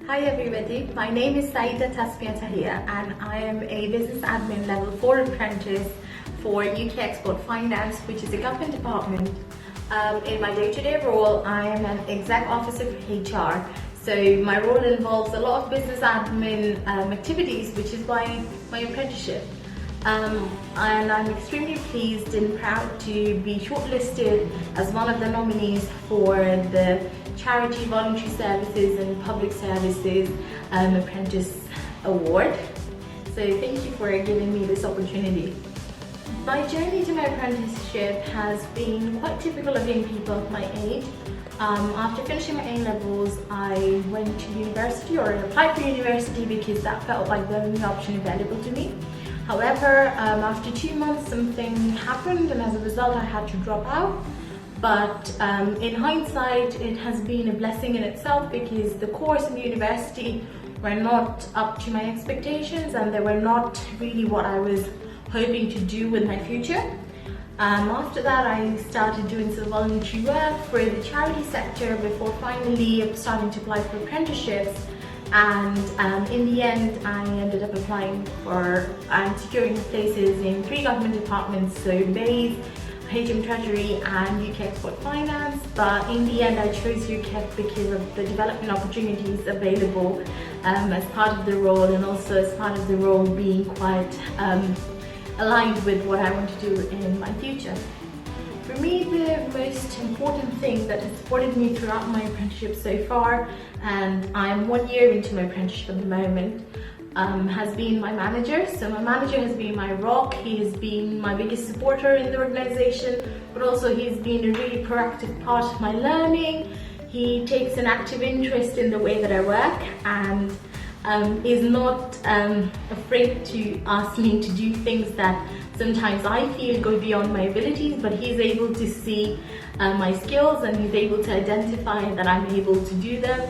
Hi everybody, my name is Syeda Tahia and I am a business admin level 4 apprentice for UK Export Finance, which is a government department. In my day-to-day role, I am an exec officer for HR. So my role involves a lot of business admin activities, which is why my apprenticeship. And I'm extremely pleased and proud to be shortlisted as one of the nominees for the Charity, Voluntary Services and Public Services Apprentice Award. So thank you for giving me this opportunity. My journey to my apprenticeship has been quite typical of young people of my age. After finishing my A-levels, I went to university, or I applied for university because that felt like the only option available to me. However, after 2 months something happened and as a result I had to drop out. But in hindsight, it has been a blessing in itself because the course in the university were not up to my expectations and they were not really what I was hoping to do with my future. After that, I started doing some voluntary work for the charity sector before finally starting to apply for apprenticeships. And in the end, I ended up applying for and securing places in 3 government departments, so BAME, Treasury and UK Export Finance, but in the end I chose UK because of the development opportunities available as part of the role, and also as part of the role being quite aligned with what I want to do in my future. For me, the most important thing that has supported me throughout my apprenticeship so far, and I'm 1 year into my apprenticeship at the moment, has been my manager. So my manager has been my rock. He has been my biggest supporter in the organization, but also he's been a really proactive part of my learning. He takes an active interest in the way that I work and is not afraid to ask me to do things that sometimes I feel go beyond my abilities, but he's able to see my skills and he's able to identify that I'm able to do them.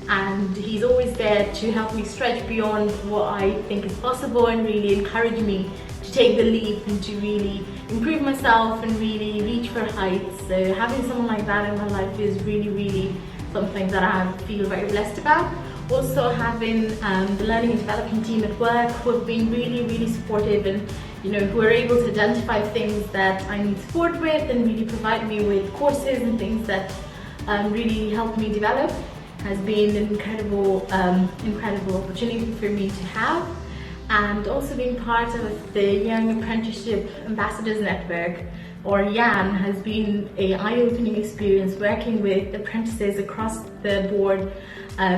And he's always there to help me stretch beyond what I think is possible and really encourage me to take the leap and to really improve myself and really reach for heights. So having someone like that in my life is really something that I feel very blessed about. Also having the learning and development team at work who have been really supportive and who are able to identify things that I need support with and really provide me with courses and things that really help me develop, has been an incredible opportunity for me to have. And also being part of the Young Apprenticeship Ambassadors Network, or YAN, has been an eye-opening experience working with apprentices across the board,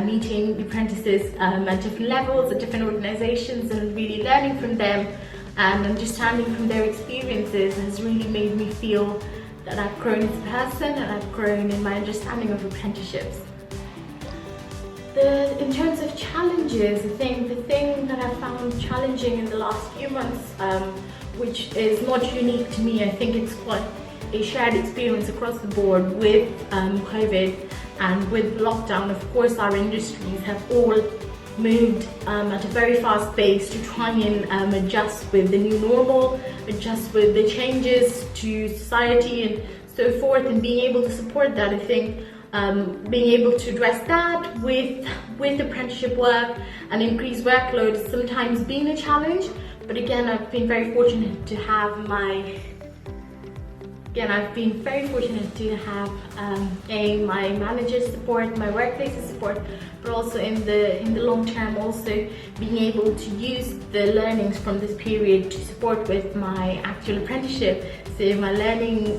meeting apprentices at different levels, at different organizations, and really learning from them and understanding from their experiences has really made me feel that I've grown as a person and I've grown in my understanding of apprenticeships. In terms of challenges, I think the thing that I found challenging in the last few months, which is not unique to me, I think it's quite a shared experience across the board with COVID and with lockdown. Of course, our industries have all moved at a very fast pace to try and adjust with the new normal, adjust with the changes to society and so forth, and being able to support that. I think being able to address that with apprenticeship work and increased workload has sometimes been a challenge, but again I've been very fortunate to have my manager's support, my workplace's support, but also in the long term also being able to use the learnings from this period to support with my actual apprenticeship. So my learning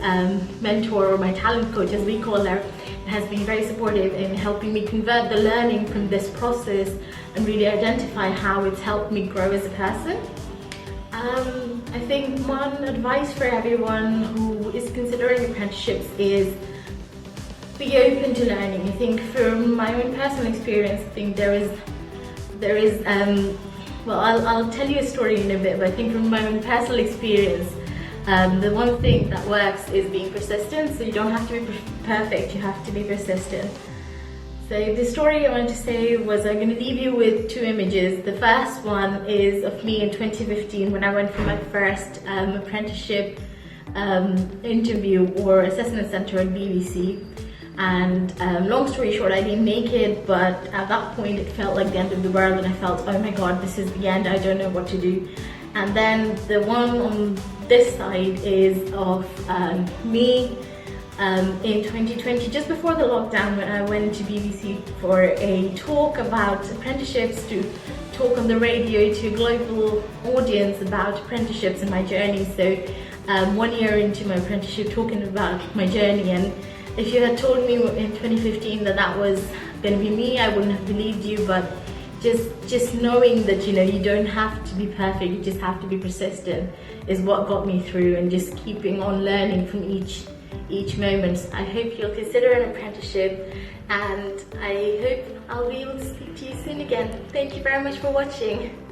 mentor, or my talent coach as we call her, has been very supportive in helping me convert the learning from this process and really identify how it's helped me grow as a person. I think one advice for everyone who is considering apprenticeships is be open to learning. I think from my own personal experience, I think there is well, I'll tell you a story in a bit, but I think from my own personal experience, the one thing that works is being persistent. So you don't have to be perfect, you have to be persistent. So the story I want to say was, I'm going to leave you with 2 images. The first one is of me in 2015 when I went for my first apprenticeship interview or assessment centre at BBC. And long story short, I didn't make it, but at that point it felt like the end of the world, and I felt, oh my god, this is the end, I don't know what to do. And then the one on this side is of me in 2020, just before the lockdown, when I went to BBC for a talk about apprenticeships, to talk on the radio to a global audience about apprenticeships and my journey. So 1 year into my apprenticeship, talking about my journey, and if you had told me in 2015 that that was going to be me, I wouldn't have believed you. But just knowing that, you know, you don't have to be perfect, you just have to be persistent, is what got me through, and just keeping on learning from each moment. I hope you'll consider an apprenticeship, and I hope I'll be able to speak to you soon again. Thank you very much for watching.